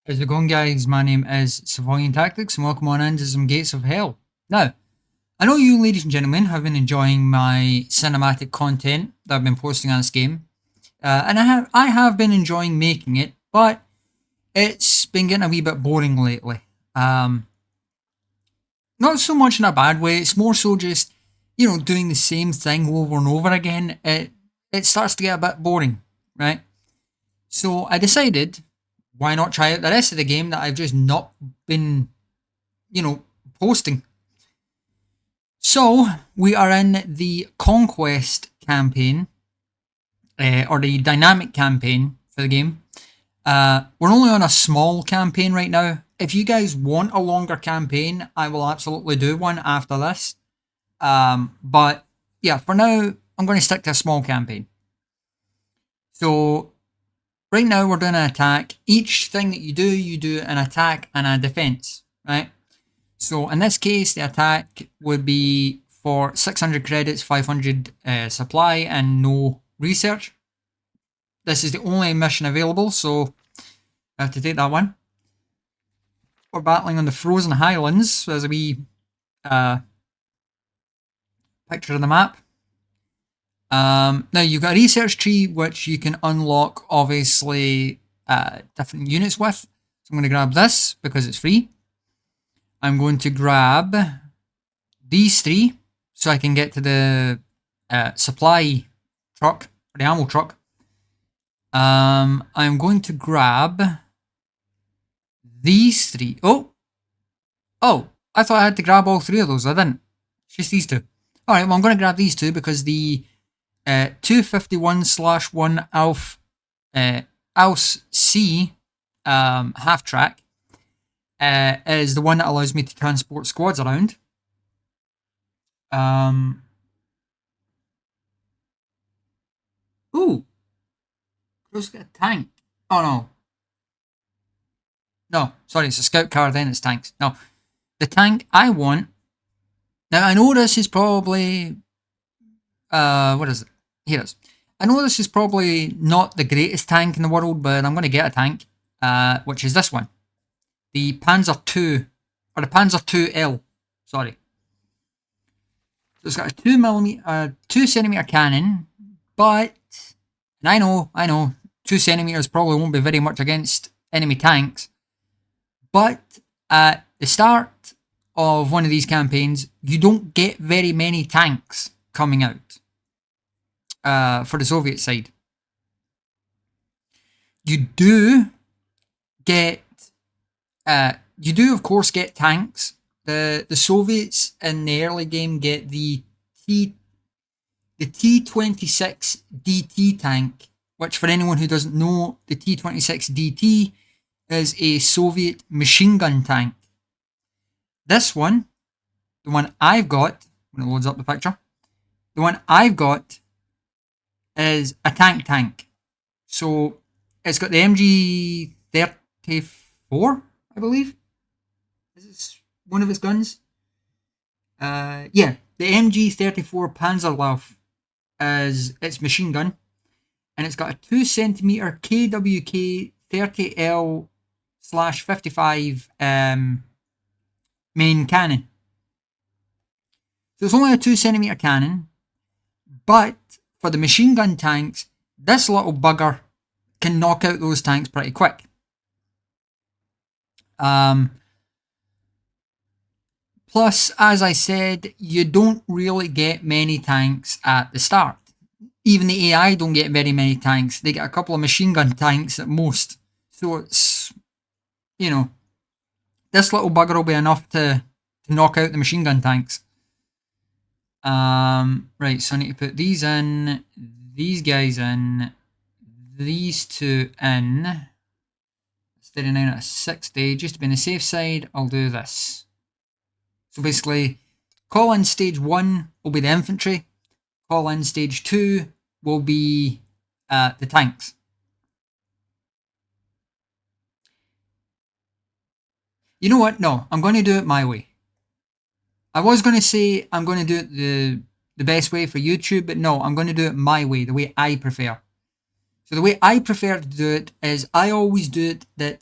How's it going, guys? My name is Civilian Tactics, and welcome on into some Gates of Hell. Now, I know you, ladies and gentlemen, have been enjoying my cinematic content that I've been posting on this game, and I have been enjoying making it, but it's been getting a wee bit boring lately. Not so much in a bad way. It's more so just doing the same thing over and over again. It starts to get a bit boring, right? So I decided, why not try out the rest of the game that I've just not been, posting. So we are in the Conquest campaign, or the dynamic campaign for the game. We're only on a small campaign right now. If you guys want a longer campaign, I will absolutely do one after this. But yeah, for now, I'm going to stick to a small campaign. So right now we're doing an attack. Each thing that you do an attack and a defense, right? So in this case, the attack would be for 600 credits, 500 supply, and no research. This is the only mission available, so I have to take that one. We're battling on the Frozen Highlands. So there's a wee picture of the map. Now you've got a research tree which you can unlock, obviously, different units with. So I'm going to grab this because it's free. I'm going to grab these three so I can get to the supply truck, or the ammo truck. I'm going to grab these three. Oh, I thought I had to grab all three of those. I didn't. It's just these two. Alright, well, I'm going to grab these two because the 251/1 ALS C half track is the one that allows me to transport squads around. Ooh, let's get a tank. Oh no. No, sorry, it's a scout car, then it's tanks. No, the tank I want. Now I know this is probably what is it? Here it is. I know this is probably not the greatest tank in the world, but I'm going to get a tank, which is this one. The Panzer II, or the Panzer II-L, sorry. So it's got a 2cm cannon, but, and I know, 2 centimeters probably won't be very much against enemy tanks, but at the start of one of these campaigns, you don't get very many tanks coming out for the Soviet side. You do of course get tanks. The Soviets in the early game get the T-26 DT tank, which, for anyone who doesn't know, the T-26 DT is a Soviet machine gun tank. This one, the one I've got, when it loads up the picture, the one I've got is a tank. So it's got the MG34, I believe. Is this one of its guns? Yeah, the MG34 Panzerlauf is its machine gun, and it's got a 2cm KWK 30L/55 main cannon. So it's only a 2cm cannon, but for the machine gun tanks, this little bugger can knock out those tanks pretty quick. Plus, as I said, you don't really get many tanks at the start. Even the AI don't get very many tanks. They get a couple of machine gun tanks at most. So it's, this little bugger will be enough to knock out the machine gun tanks. Right, so I need to put these in, these guys in, these two in. 39 out of 60. Just to be on the safe side, I'll do this. So basically, call in stage 1 will be the infantry. Call in stage 2 will be the tanks. You know what? No, I'm going to do it my way. I was going to say I'm going to do it the best way for YouTube, but no, I'm going to do it my way, the way I prefer. So the way I prefer to do it is I always do it that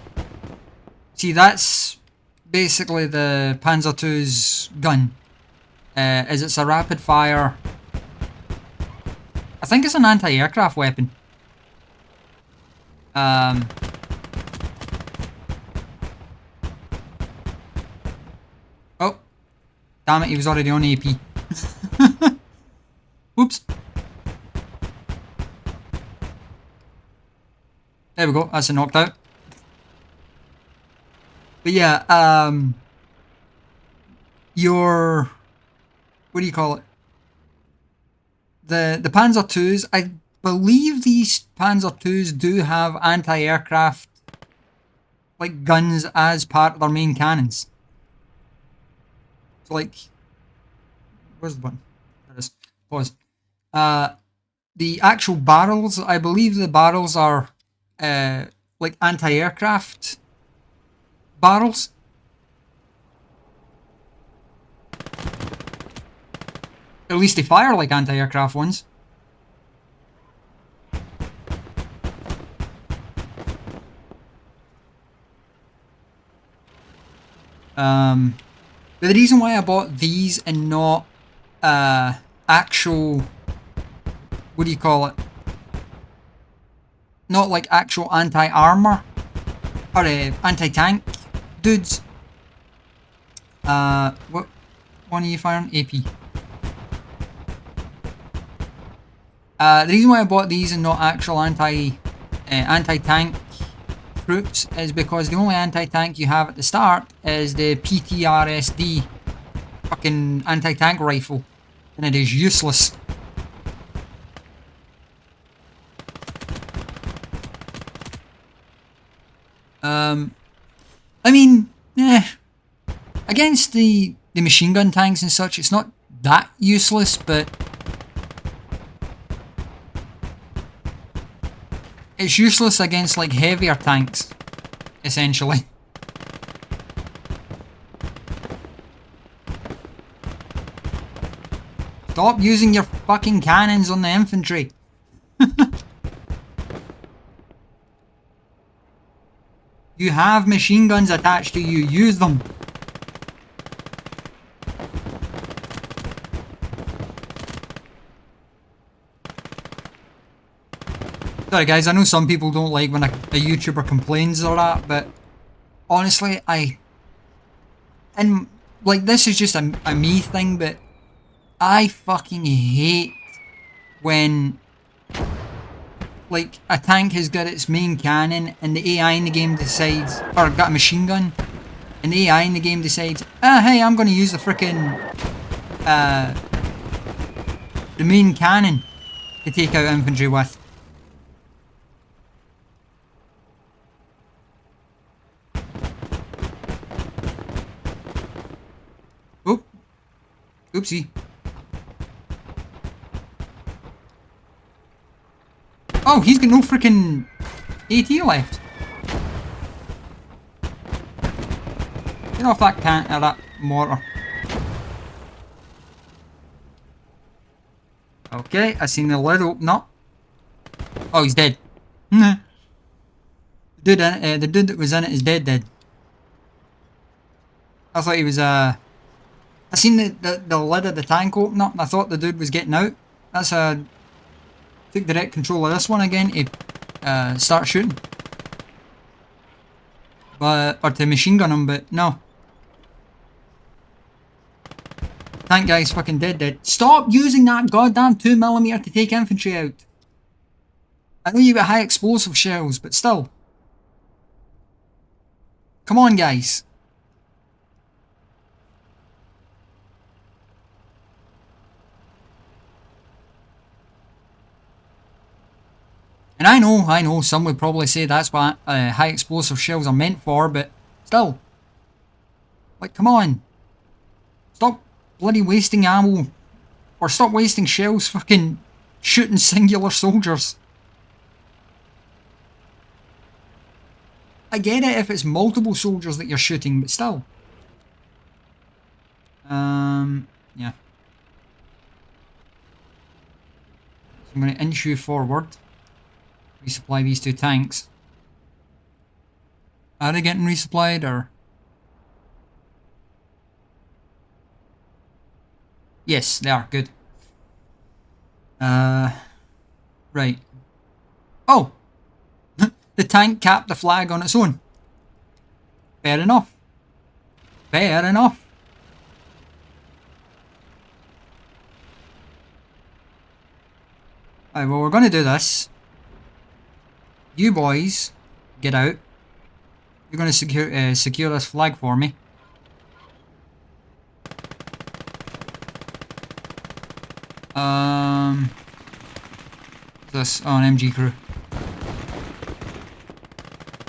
See, that's basically the Panzer II's gun. Is it's a rapid fire. I think it's an anti-aircraft weapon. Oh, damn it! He was already on AP. Whoops. There we go. That's a knocked out. But yeah, your, what do you call it? The Panzer IIs, I believe these Panzer IIs do have anti-aircraft like guns as part of their main cannons. So like, where's the button? There it is. Pause. The actual barrels, I believe the barrels are like anti-aircraft barrels. At least they fire like anti-aircraft ones. But the reason why I bought these and not actual, what do you call it? Not like actual anti-armor or anti-tank dudes. What one are you firing? AP. The reason why I bought these and not actual anti-tank troops is because the only anti-tank you have at the start is the PTRSD fucking anti-tank rifle, and it is useless. I mean, against the machine gun tanks and such, it's not that useless, but it's useless against like heavier tanks, essentially. Stop using your fucking cannons on the infantry. You have machine guns attached to you, use them. Sorry guys, I know some people don't like when a YouTuber complains or that, but honestly, and like this is just a me thing, but I fucking hate when like a tank has got its main cannon and the AI in the game decides, or got a machine gun, and the AI in the game decides, hey, I'm gonna use the frickin' the main cannon to take out infantry with. Oop. Oopsie. Oh, he's got no freaking AT left. Get off that that mortar. Okay, I seen the lid open up. Oh, he's dead. The dude that was in it is dead. I thought he was I seen the lid of the tank open up and I thought the dude was getting out. That's took direct control of this one again to start shooting. Or to machine gun him, but no. Tank guy's fucking dead. Stop using that goddamn 2mm to take infantry out. I know you got high explosive shells, but still. Come on, guys. And I know, some would probably say that's what high explosive shells are meant for, but still. Like, come on. Stop bloody wasting ammo. Or stop wasting shells fucking shooting singular soldiers. I get it if it's multiple soldiers that you're shooting, but still. Yeah. So I'm going to inch you forward. Resupply these two tanks. Are they getting resupplied or? Yes, they are. Good. Right. Oh! The tank capped the flag on its own. Fair enough. Fair enough. Alright, well, we're going to do this. You boys, get out. You're going to secure this flag for me. This, oh, an MG crew.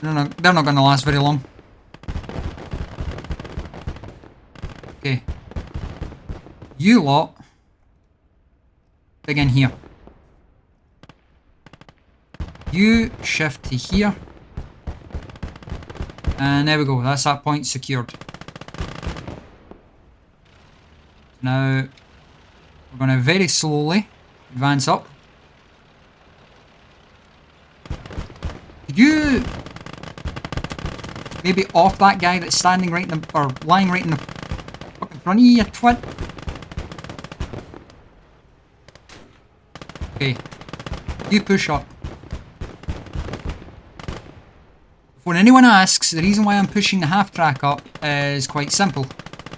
They're not going to last very long. Okay. You lot, dig in here. You shift to here. And there we go, that's that point secured. Now, we're going to very slowly advance up. Could you maybe off that guy that's standing right in the, or lying right in the fucking front of you, you twit? Okay. You push up. When anyone asks, the reason why I'm pushing the half track up is quite simple.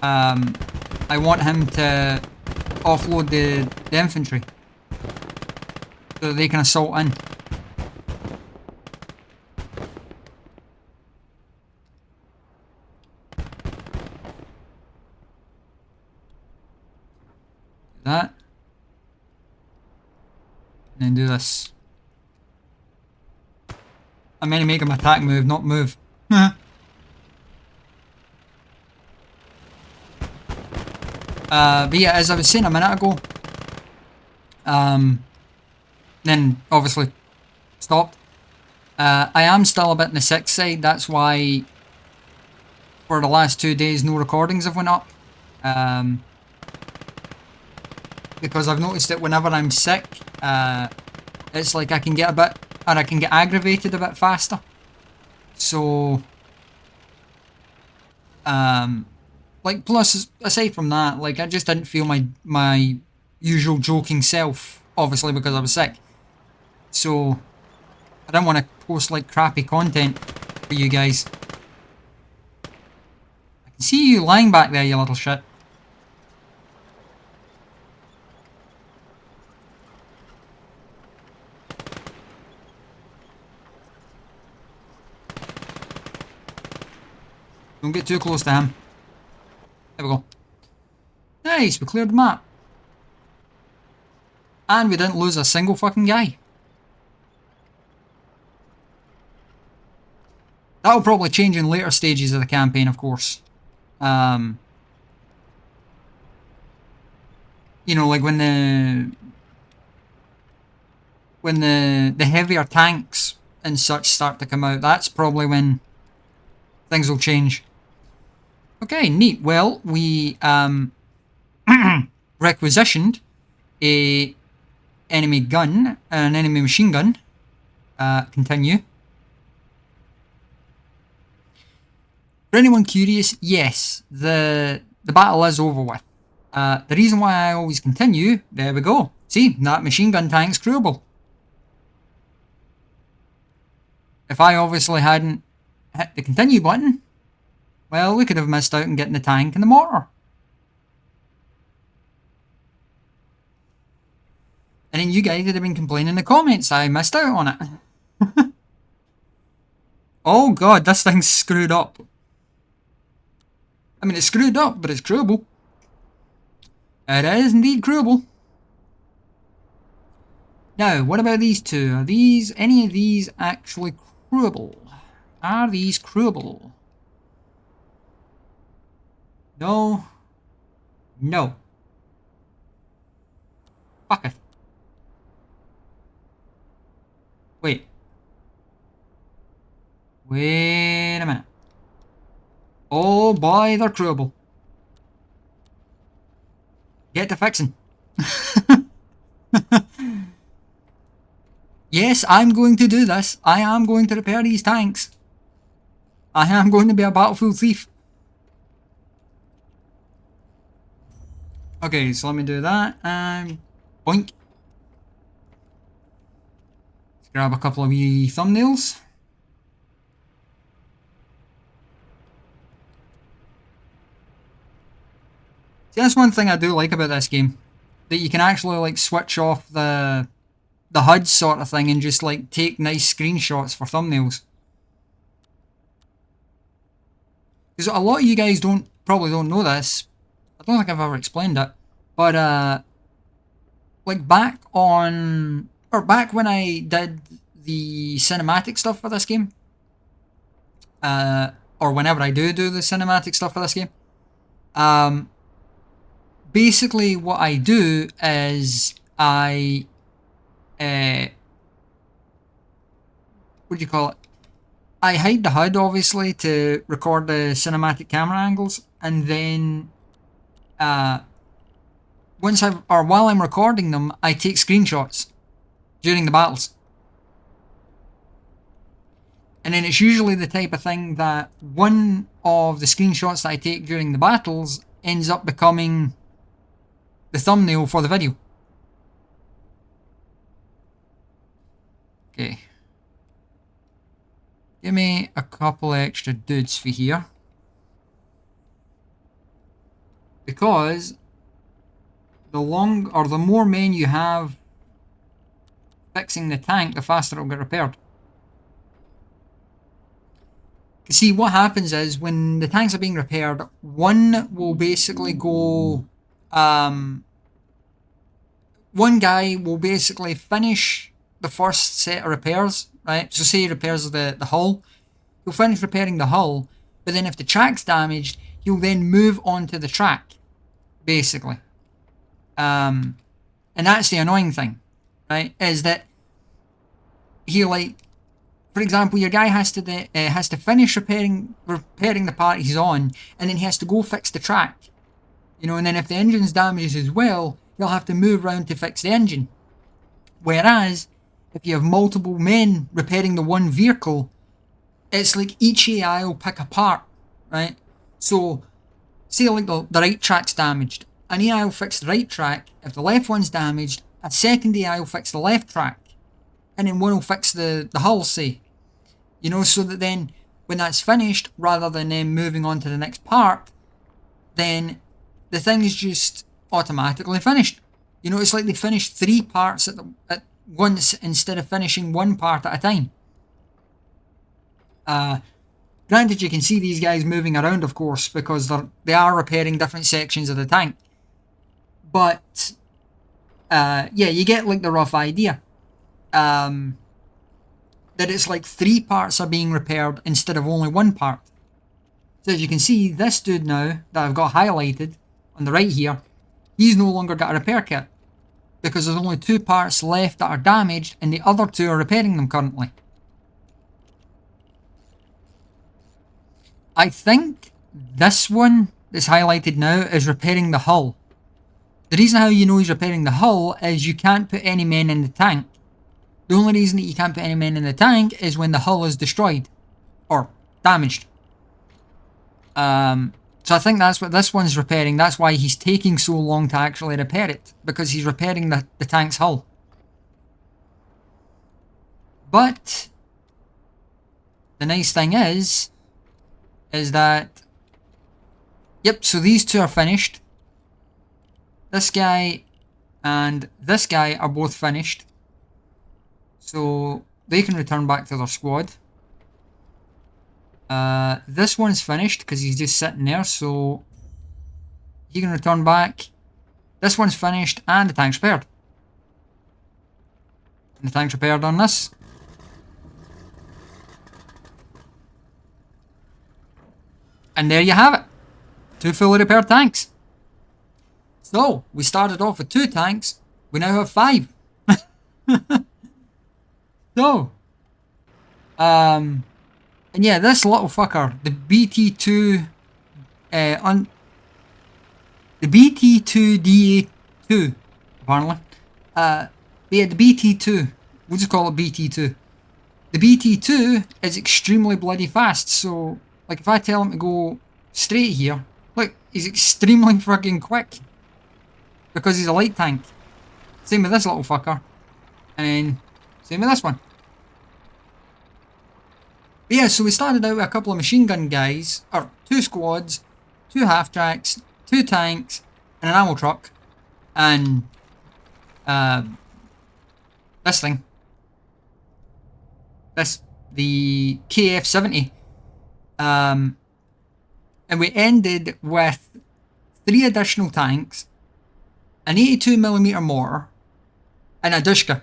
I want him to offload the infantry so that they can assault in. Do that. And then do this. I meant to make him attack move, not move. But yeah, as I was saying a minute ago, then obviously stopped. I am still a bit on the sick side, that's why for the last 2 days no recordings have went up. Because I've noticed that whenever I'm sick, it's like I can get a bit, or I can get aggravated a bit faster. So, like, plus, aside from that, like, I just didn't feel my usual joking self, obviously, because I was sick. So, I didn't want to post, like, crappy content for you guys. I can see you lying back there, you little shit. Don't get too close to him. There we go. Nice, we cleared the map. And we didn't lose a single fucking guy. That'll probably change in later stages of the campaign, of course. You know, like when the heavier tanks and such start to come out, that's probably when things will change. Okay, neat. Well, we requisitioned a enemy gun, an enemy machine gun. Continue. For anyone curious, yes, the battle is over with. The reason why I always continue, there we go. See, that machine gun tank's crewable. If I obviously hadn't hit the continue button, well, we could have missed out on getting the tank and the mortar. And then you guys would have been complaining in the comments I missed out on it. Oh god, this thing's screwed up. I mean, it's screwed up, but it's crewable. It is indeed crewable. Now, what about these two? Are any of these actually crewable? Are these crewable? No. No. Fuck it. Wait. Wait a minute. Oh boy, they're crewable. Get to fixing. Yes, I'm going to do this. I am going to repair these tanks. I am going to be a Battlefield thief. Okay, so let me do that, and boink. Let's grab a couple of wee thumbnails. See, that's one thing I do like about this game, that you can actually like switch off the HUD sort of thing and just like take nice screenshots for thumbnails. Because a lot of you guys probably don't know this. I don't think I've ever explained it, but like back when I did the cinematic stuff for this game, or whenever I do the cinematic stuff for this game, basically what I do is I what do you call it? I hide the HUD obviously to record the cinematic camera angles, and then while I'm recording them, I take screenshots during the battles. And then it's usually the type of thing that one of the screenshots that I take during the battles ends up becoming the thumbnail for the video. Okay. Give me a couple extra dudes for here. Because the more men you have fixing the tank, the faster it'll get repaired. See, what happens is when the tanks are being repaired, one will basically go. One guy will basically finish the first set of repairs, right? So say he repairs the hull. He'll finish repairing the hull, but then if the track's damaged, he'll then move on to the track, basically. And that's the annoying thing, right? Is that for example, your guy has to finish repairing the part he's on, and then he has to go fix the track. And then if the engine's damaged as well, he'll have to move around to fix the engine. Whereas, if you have multiple men repairing the one vehicle, it's like each AI will pick a part, right? So, say like the right track's damaged. An AI will fix the right track. If the left one's damaged, a second AI will fix the left track. And then one will fix the hull, say. So that then, when that's finished, rather than them moving on to the next part, then the thing is just automatically finished. It's like they finished 3 parts at once instead of finishing 1 part at a time. Granted, you can see these guys moving around, of course, because they are repairing different sections of the tank. But, yeah, you get like the rough idea. That it's like 3 parts are being repaired instead of only 1 part. So as you can see, this dude now that I've got highlighted on the right here, he's no longer got a repair kit because there's only 2 parts left that are damaged and the other 2 are repairing them currently. I think this one that's highlighted now is repairing the hull. The reason how you know he's repairing the hull is you can't put any men in the tank. The only reason that you can't put any men in the tank is when the hull is destroyed or damaged. So I think that's what this one's repairing. That's why he's taking so long to actually repair it, because he's repairing the tank's hull. But the nice thing is that, yep, so these 2 are finished. This guy and this guy are both finished. So they can return back to their squad. This one's finished because he's just sitting there, so he can return back. This one's finished and the tank's repaired. And the tank's repaired on this. And there you have it. 2 fully repaired tanks. So, we started off with 2 tanks. We now have 5. So, and yeah, this little fucker, the BT2, the BT2DA2, apparently. Yeah, the BT2. We'll just call it BT2. The BT2 is extremely bloody fast, so Like, if I tell him to go straight here, look, he's extremely frigging quick. Because he's a light tank. Same with this little fucker. And same with this one. But yeah, so we started out with a couple of machine gun guys, or 2 squads, 2 half-tracks, 2 tanks, and an ammo truck. And this thing. The KF-70. And we ended with 3 additional tanks, an 82mm mortar, and a Dushka.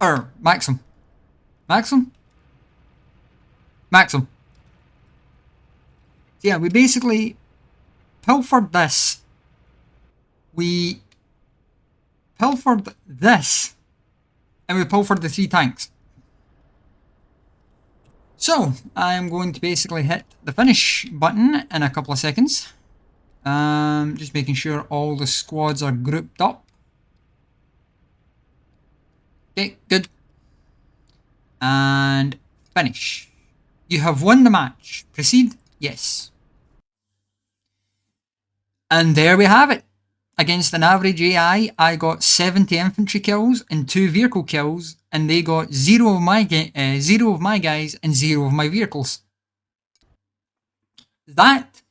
Or Maxim. Maxim? Maxim. So yeah, we basically pilfered this. We pilfered this. And we pilfered the 3 tanks. So, I'm going to basically hit the finish button in a couple of seconds. Just making sure all the squads are grouped up. Okay, good. And finish. You have won the match. Proceed? Yes. And there we have it. Against an average AI, I got 70 infantry kills and 2 vehicle kills, and they got 0 of my guys and 0 of my vehicles. That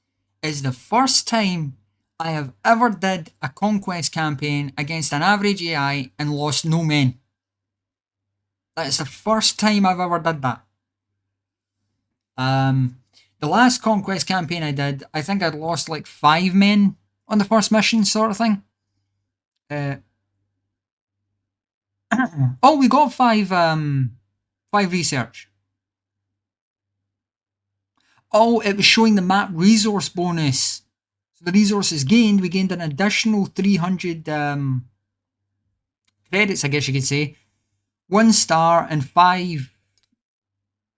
is the first time I have ever did a conquest campaign against an average AI and lost no men. That is the first time I've ever did that. The last conquest campaign I did, I think I'd lost like 5 men on the first mission, sort of thing. Oh, we got 5 research. Oh, it was showing the map resource bonus. So the resources gained, we gained an additional 300 credits, I guess you could say. 1 star and 5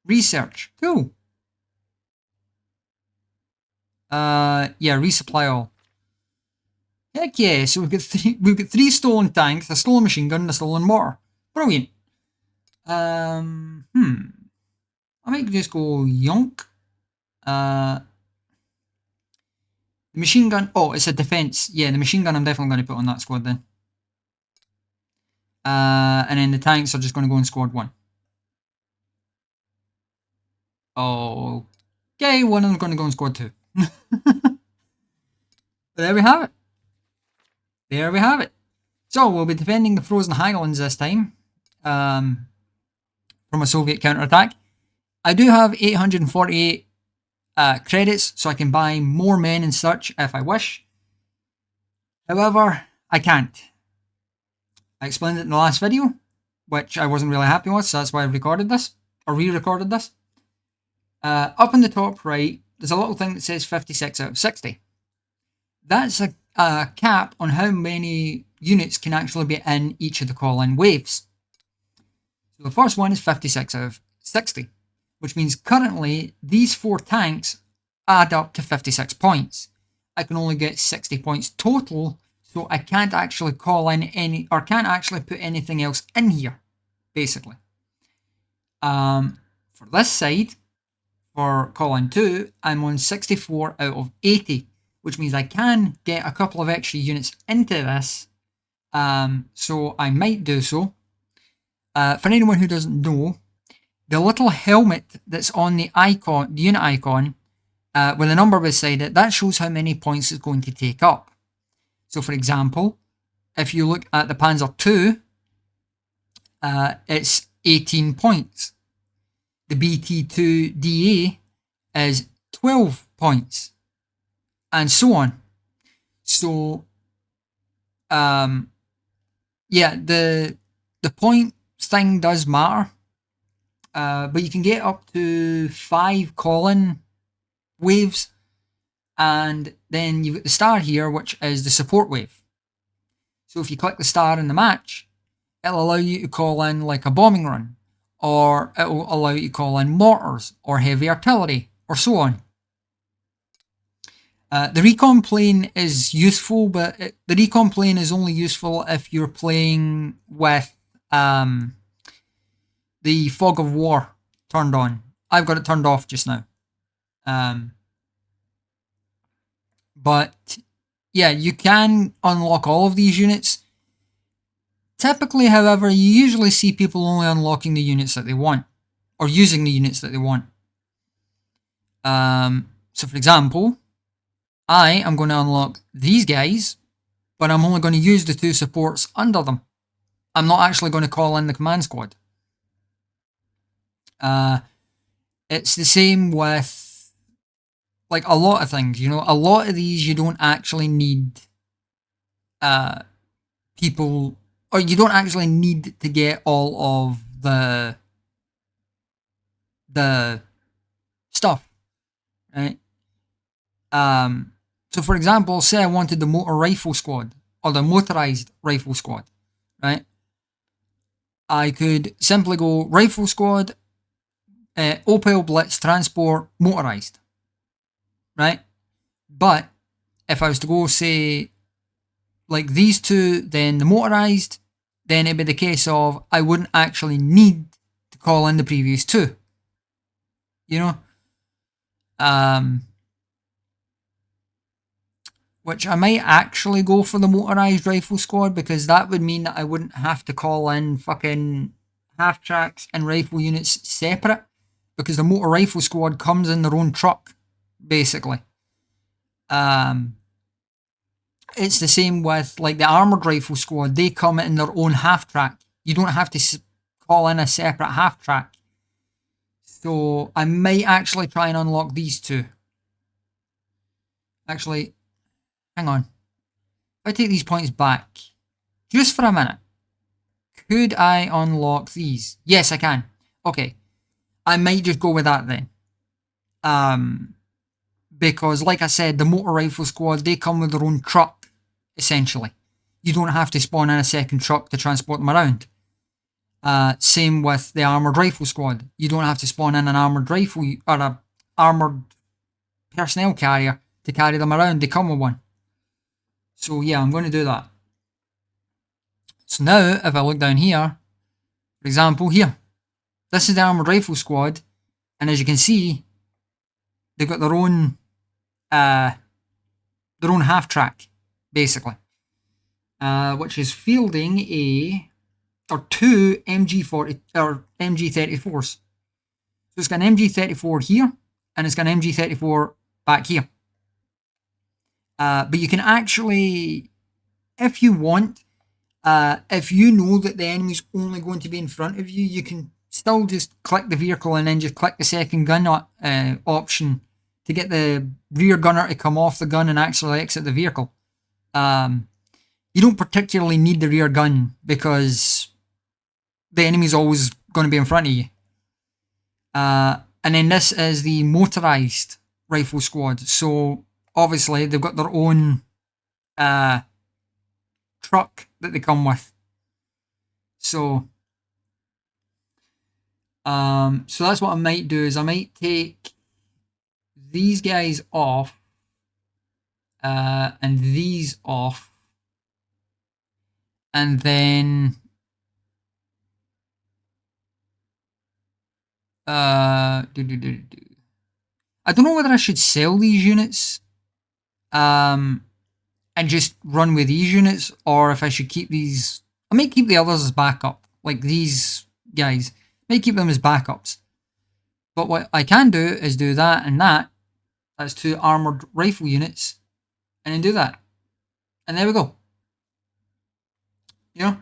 research. Cool. Yeah, resupply all. Heck yeah, so we've got 3 stolen tanks, a stolen machine gun, and a stolen mortar. Brilliant. I might just go yonk. The machine gun, oh, it's a defense. Yeah, the machine gun I'm definitely going to put on that squad then. And then the tanks are just going to go in squad 1. Oh, okay, one of them's going to go in squad 2. There we have it. There we have it. So we'll be defending the Frozen Highlands this time from a Soviet counterattack. I do have 848 credits, so I can buy more men and such if I wish. However, I can't. I explained it in the last video, which I wasn't really happy with, so that's why I recorded this, or re-recorded this. Up in the top right, there's a little thing that says 56 out of 60. That's a cap on how many units can actually be in each of the call-in waves. So the first one is 56 out of 60, which means currently these 4 tanks add up to 56 points. I can only get 60 points total, so I can't actually call in any, or can't actually put anything else in here, basically. For this side, for call-in 2, I'm on 64 out of 80, which means I can get a couple of extra units into this, so I might do so. For anyone who doesn't know, the little helmet that's on the icon, the unit icon, with a number beside it, that shows how many points it's going to take up. So for example, if you look at the Panzer II, it's 18 points. The BT2DA is 12 points. And so on. So, yeah, the point thing does matter. But you can get up to 5 call-in waves. And then you've got the star here, which is the support wave. So if you click the star in the match, it'll allow you to call in like a bombing run. Or it'll allow you to call in mortars or heavy artillery or so on. The recon plane is useful, but the recon plane is only useful if you're playing with the fog of war turned on. I've got it turned off just now. But yeah, you can unlock all of these units. Typically, however, you usually see people only unlocking the units that they want, or using the units that they want. So for example, I am going to unlock these guys, but I'm only going to use the 2 supports under them. I'm not actually going to call in the command squad. It's the same with like a lot of things, you know. A lot of these you don't actually need people, or you don't actually need to get all of the stuff, right? So for example, say I wanted the motor rifle squad or the motorized rifle squad, right? I could simply go rifle squad, Opel Blitz transport motorized, right? But if I was to go say like these 2, then the motorized, then it'd be the case of I wouldn't actually need to call in the previous 2, you know. Which I might actually go for the motorized rifle squad, because that would mean that I wouldn't have to call in fucking half tracks and rifle units separate, because the motor rifle squad comes in their own truck, basically. It's the same with like the armored rifle squad. They come in their own half track. You don't have to call in a separate half track. So I might actually try and unlock these 2. Actually, hang on. If I take these points back, just for a minute, could I unlock these? Yes, I can. Okay. I might just go with that then. Because like I said, the motor rifle squad, they come with their own truck, essentially. You don't have to spawn in a second truck to transport them around. Same with the armored rifle squad. You don't have to spawn in an armored rifle or a armored personnel carrier to carry them around. They come with one. So yeah, I'm going to do that. So now, if I look down here, for example, here, this is the armored rifle squad, and as you can see, they've got their own half track, basically, which is fielding two MG40 or MG34s. So it's got an MG34 here, and it's got an MG34 back here. But you can actually, if you want, if you know that the enemy's only going to be in front of you, you can still just click the vehicle and then just click the second gun option to get the rear gunner to come off the gun and actually exit the vehicle. You don't particularly need the rear gun because the enemy's always going to be in front of you. And then this is the motorized rifle squad. So obviously they've got their own truck that they come with. So that's what I might do, is I might take these guys off and these off, and then I don't know whether I should sell these units and just run with these units, or if I should keep these. I might keep the others as backup, like these guys. I might keep them as backups. But what I can do is do that and that. That's 2 armored rifle units, and then do that, and there we go. You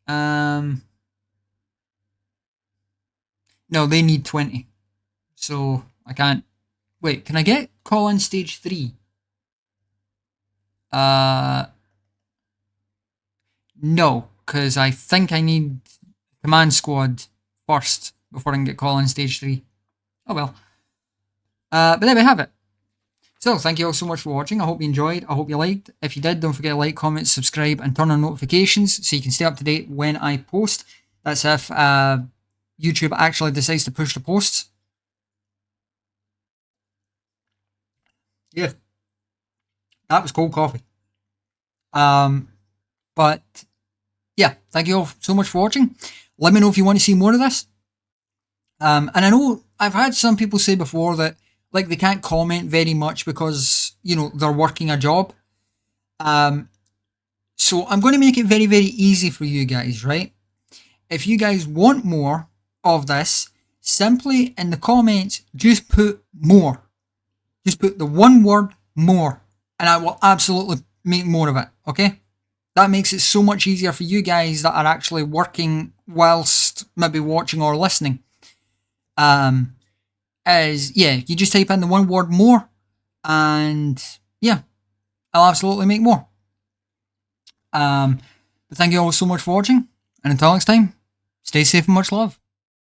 know, no, they need 20, so I can't. Wait, can I get call in stage 3? No, because I think I need command squad first before I can get call in stage 3. Oh well. But there we have it. So, thank you all so much for watching. I hope you enjoyed. I hope you liked. If you did, don't forget to like, comment, subscribe, and turn on notifications so you can stay up to date when I post. That's if YouTube actually decides to push the posts. Yeah. That was cold coffee. But yeah, thank you all so much for watching. Let me know if you want to see more of this. And I know I've had some people say before that, like they can't comment very much because, you know, they're working a job. So I'm going to make it very, very easy for you guys, right? If you guys want more of this, simply in the comments, just put more. Just put the one word more, and I will absolutely make more of it, okay? That makes it so much easier for you guys that are actually working whilst maybe watching or listening. You just type in the one word more, and yeah, I'll absolutely make more. But thank you all so much for watching, and until next time, stay safe and much love.